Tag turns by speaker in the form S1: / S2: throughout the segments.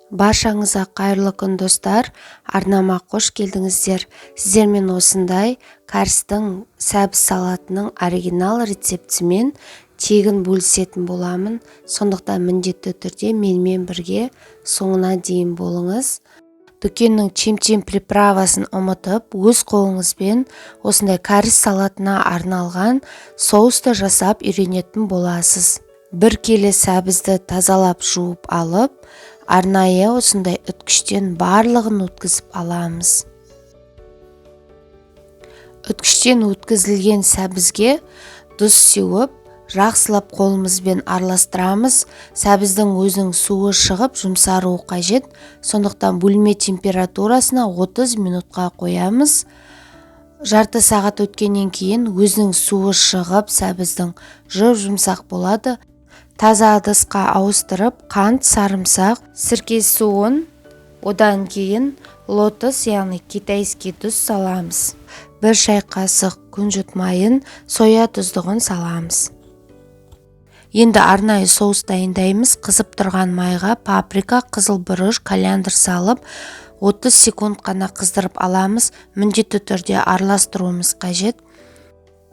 S1: Баршаңызға қайырлы күн достар, арнама қош келдіңіздер. Сіздермен осындай кәрістің сәбіз салатының оригинал рецептімен тегін бөлісетін боламын. Сондықтан міндетті түрде менімен бірге соңына дейін болыңыз. Дүкеннің чем-чем приправасын ұмытып, өз қолыңызбен осындай кәріс салатына арналған соусты жасап үйренетін боласыз. 1 келі сәбізді тазалап жуып алып, арнайы осындай үткіштен барлығын өткізіп аламыз. Үткіштен өткізілген сәбізге тұз сеуіп, жақсылап қолымызбен араластырамыз. Сәбіздің өзінің суы шығып, жұмсаруы қажет. Сондықтан бөлме температурасына 30 минутқа қоямыз. Жарты сағат өткеннен кейін өзінің суы шығып, сәбіздің жұмсақ болады. Таза ыдысқа ауыстырып, қант, сарымсақ, сірке суын, одан кейін лотос, яғни китайский тұз саламыз. 1 шай қасық күнжіт майын, соя тұздығын саламыз. Енді арнайы соус дайындаймыз. Қызып тұрған майға паприка, қызыл бұрыш, кориандр салып, 30 секунд қана қыздырып аламыз. Міндетті түрде араластыруымыз қажет.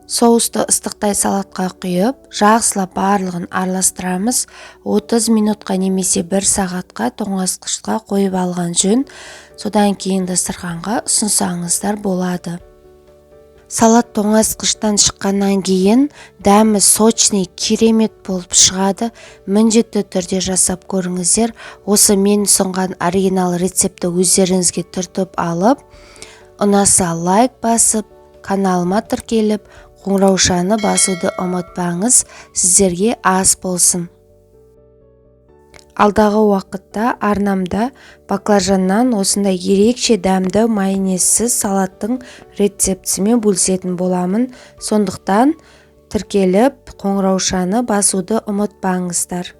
S1: Соусты ыстықтай салатқа құйып, жақсылап барлығын араластырамыз. 30 минутқа немесе 1 сағатқа тоңазытқышқа қойып алған жөн. Содан кейін дастарханға ұсынсаңыздар болады. Салат тоңазытқыштан шыққаннан кейін дәмі сочный, керемет болып шығады. Міндетті түрде жасап көріңіздер. Осы мен ұсынған оригинал рецепті өздеріңізге түртіп алып, ұнаса лайк басып, каналыма тіркеліп, қоңыраушаны басуды ұмытпаңыз. Сіздерге ас болсын. Алдағы уақытта арнамда баклажаннан осындай ерекше дәмді майонезсіз салаттың рецептісімен бөлісетін боламын. Сондықтан тіркеліп, қоңыраушаны басуды ұмытпаңыздар.